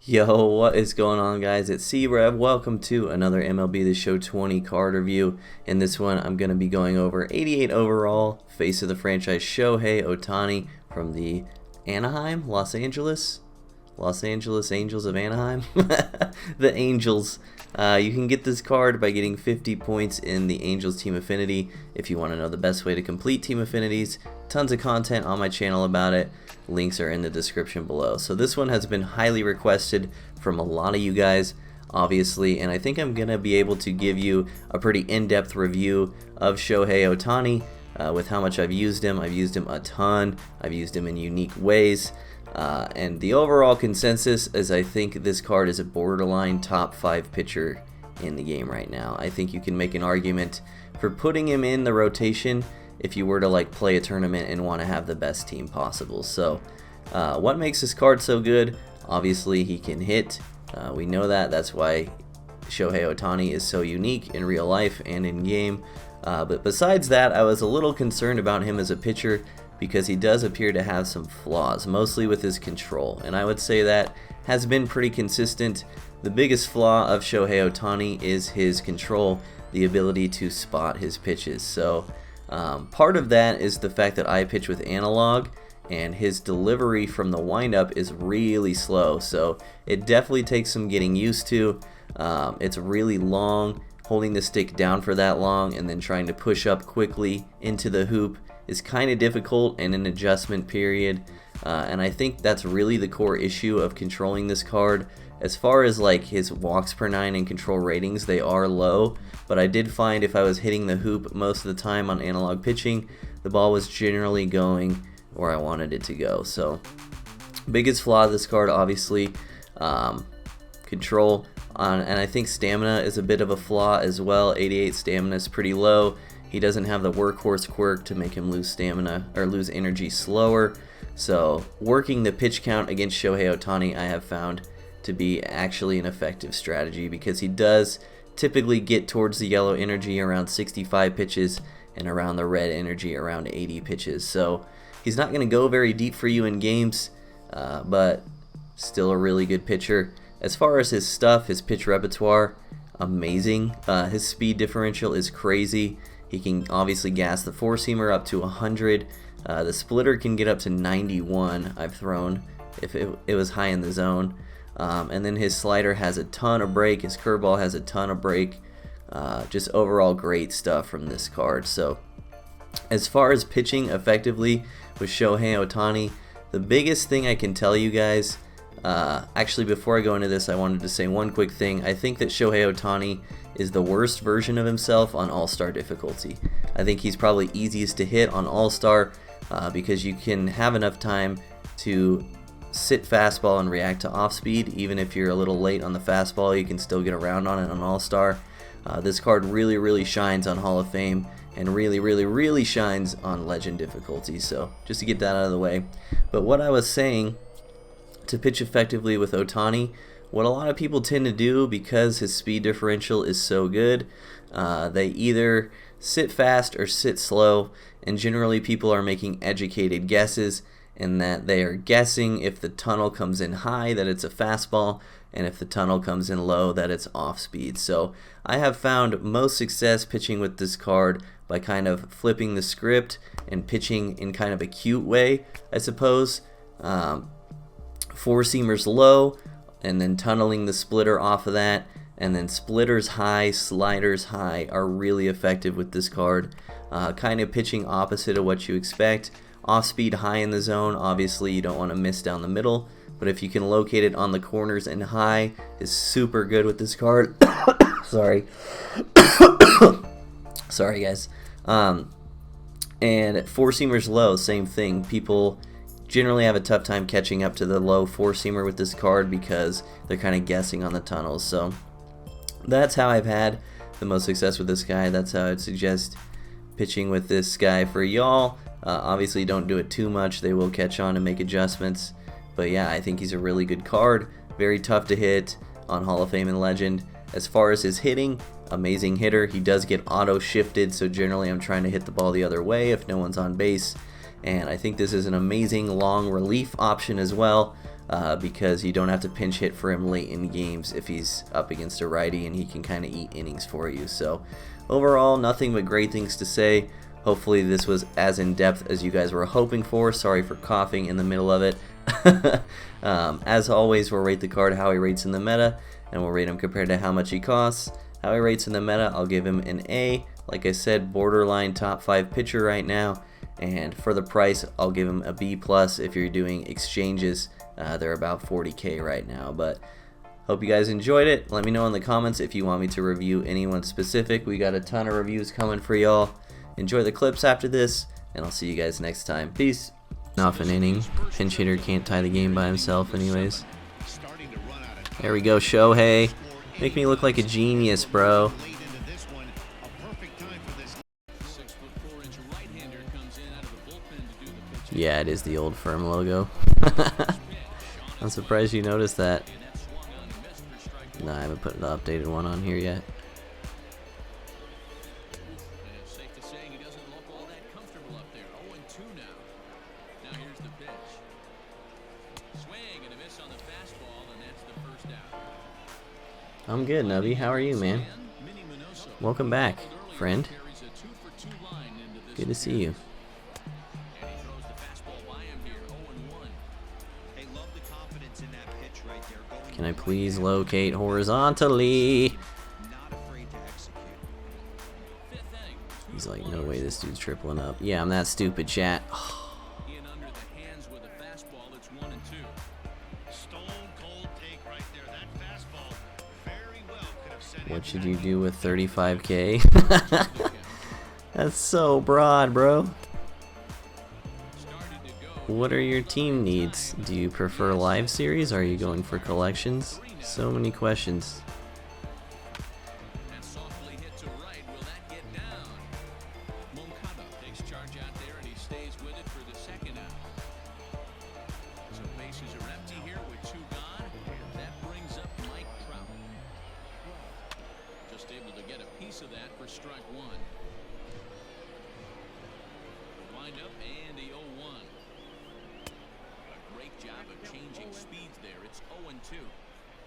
Yo, what is going on, guys? It's C-Rev. Welcome to another MLB The Show 20 card review. In this one, I'm going to be going over 88 overall, face of the franchise Shohei Ohtani from the Los Angeles Angels of Anaheim. The Angels. You can get this card by getting 50 points in the Angels Team Affinity. If you want to know the best way to complete Team Affinities, tons of content on my channel about it. Links are in the description below. So this one has been highly requested from a lot of you guys, obviously, and I think I'm going to be able to give you a pretty in-depth review of Shohei Ohtani with how much I've used him. I've used him a ton. I've used him in unique ways. And the overall consensus is I think this card is a borderline top 5 pitcher in the game right now. I think you can make an argument for putting him in the rotation if you were to like play a tournament and want to have the best team possible. So what makes this card so good? Obviously he can hit. We know that. That's why Shohei Ohtani is so unique in real life and in game. But besides that, I was a little concerned about him as a pitcher because he does appear to have some flaws, mostly with his control, and I would say that has been pretty consistent. The biggest flaw of Shohei Ohtani is his control, the ability to spot his pitches. So part of that is the fact that I pitch with analog, and his delivery from the windup is really slow, so it definitely takes some getting used to. It's really long. Holding the stick down for that long and then trying to push up quickly into the hoop is kind of difficult and an adjustment period, and I think that's really the core issue of controlling this card. As far as like his walks per 9 and control ratings, they are low, but I did find if I was hitting the hoop most of the time on analog pitching, the ball was generally going where I wanted it to go. So biggest flaw of this card, obviously, control, and I think stamina is a bit of a flaw as well. 88 stamina is pretty low. He doesn't have the workhorse quirk to make him lose stamina or lose energy slower. So working the pitch count against Shohei Ohtani I have found to be actually an effective strategy because he does typically get towards the yellow energy around 65 pitches and around the red energy around 80 pitches. So he's not going to go very deep for you in games, but still a really good pitcher. As far as his stuff, his pitch repertoire, amazing. His speed differential is crazy. He can obviously gas the four-seamer up to 100. The splitter can get up to 91, I've thrown, if it was high in the zone. And then his slider has a ton of break. His curveball has a ton of break. Just overall great stuff from this card. So as far as pitching effectively with Shohei Ohtani, the biggest thing I can tell you guys, actually before I go into this, I wanted to say one quick thing. I think that Shohei Ohtani is the worst version of himself on All-Star difficulty. I think he's probably easiest to hit on All-Star because you can have enough time to sit fastball and react to off-speed. Even if you're a little late on the fastball, you can still get around on it on All-Star. This card really shines on Hall of Fame and really shines on Legend difficulty. So just to get that out of the way. But what I was saying, to pitch effectively with Ohtani, what a lot of people tend to do because his speed differential is so good, they either sit fast or sit slow, and generally people are making educated guesses in that they are guessing if the tunnel comes in high that it's a fastball, and if the tunnel comes in low that it's off speed. So I have found most success pitching with this card by kind of flipping the script and pitching in kind of a cute way, I suppose. Four-seamers low, and then tunneling the splitter off of that, and then splitters high, sliders high are really effective with this card. Kind of pitching opposite of what you expect. Off speed high in the zone, obviously you don't want to miss down the middle, but if you can locate it on the corners and high, is super good with this card. Sorry. Sorry guys. And four-seamers low, same thing. People generally have a tough time catching up to the low four-seamer with this card because they're kind of guessing on the tunnels. So that's how I've had the most success with this guy. That's how I'd suggest pitching with this guy for y'all. Obviously don't do it too much. They will catch on and make adjustments. But yeah, I think he's a really good card. Very tough to hit on Hall of Fame and Legend. As far as his hitting, amazing hitter. He does get auto shifted, so generally I'm trying to hit the ball the other way if no one's on base. And I think this is an amazing long relief option as well. because you don't have to pinch hit for him late in games if he's up against a righty, and he can kind of eat innings for you. So overall, nothing but great things to say. Hopefully this was as in-depth as you guys were hoping for. Sorry for coughing in the middle of it. As always, we'll rate the card how he rates in the meta, and we'll rate him compared to how much he costs. How he rates in the meta, I'll give him an A. Like I said, borderline top 5 pitcher right now. And for the price, I'll give him a B+. If you're doing exchanges, they're about 40K right now. But hope you guys enjoyed it. Let me know in the comments if you want me to review anyone specific. We got a ton of reviews coming for y'all. Enjoy the clips after this, and I'll see you guys next time. Peace. Off an inning. Pinch hitter can't tie the game by himself anyways. There we go, Shohei. Make me look like a genius, bro. Yeah, it is the old firm logo. I'm surprised you noticed that. No, I haven't put the updated one on here yet. I'm good, Nubby. How are you, man? Welcome back, friend. Good to see you. Can I please locate horizontally? He's like, no way this dude's tripling up. Yeah, I'm that stupid, chat. What should you do with 35K? That's so broad, bro. What are your team needs? Do you prefer live series? Or are you going for collections? So many questions. Able to get a piece of that for strike one. Windup and the 0-1. A great job of changing speeds there. It's 0-2.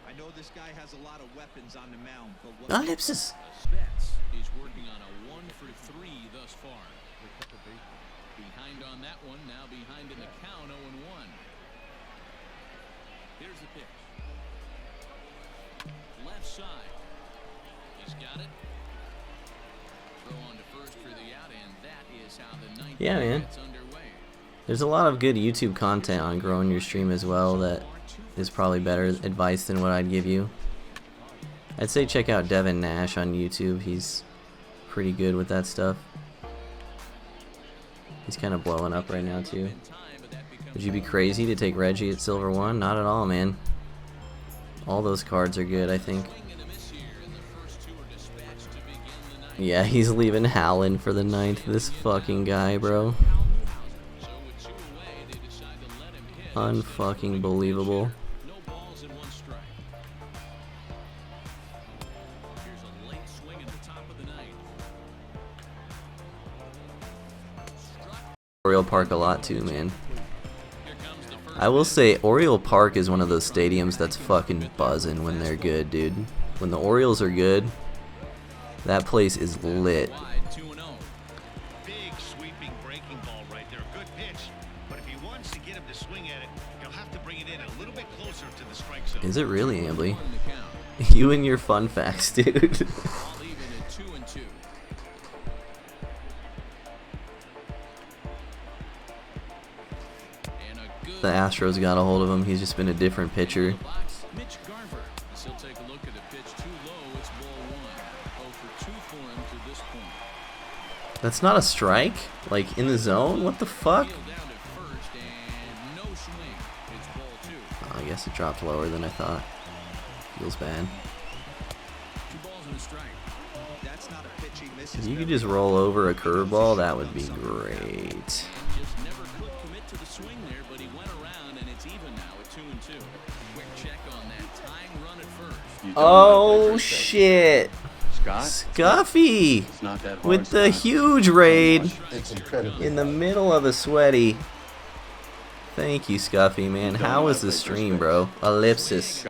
I know this guy has a lot of weapons on the mound, but what Ellipsis. Spets is working on a 1-for-3 thus far. Behind on that one, now behind in the count, 0-1. Here's the pitch. Left side. He's got it. Throw on to first for the out, and that is how the ninth gets underway. There's a lot of good YouTube content on growing your stream as well that is probably better advice than what I'd give you. I'd say check out Devin Nash on YouTube. He's pretty good with that stuff. He's kind of blowing up right now too. Would you be crazy to take Reggie at Silver 1? Not at all, man. All those cards are good, I think. Yeah, he's leaving Howland for the 9th. This fucking guy, bro. Unfucking believable. Oriole Park a lot too, man. I will say Oriole Park is one of those stadiums that's fucking buzzing when they're good, dude. When the Orioles are good, that place is lit. Big sweeping breaking ball right there. Good pitch. But if he wants to get him to swing at it, he'll have to bring it in a little bit closer to the strike zone. Is it really, Ambly? You and your fun facts, dude. The Astros got a hold of him. He's just been a different pitcher. That's not a strike? Like, in the zone? What the fuck? Oh, I guess it dropped lower than I thought. Feels bad. If you could just roll over a curveball, that would be great. Oh, shit. Scuffy with the huge raid in the middle of a sweaty. Thank you, Scuffy, man. How is the stream, bro? Ellipsis.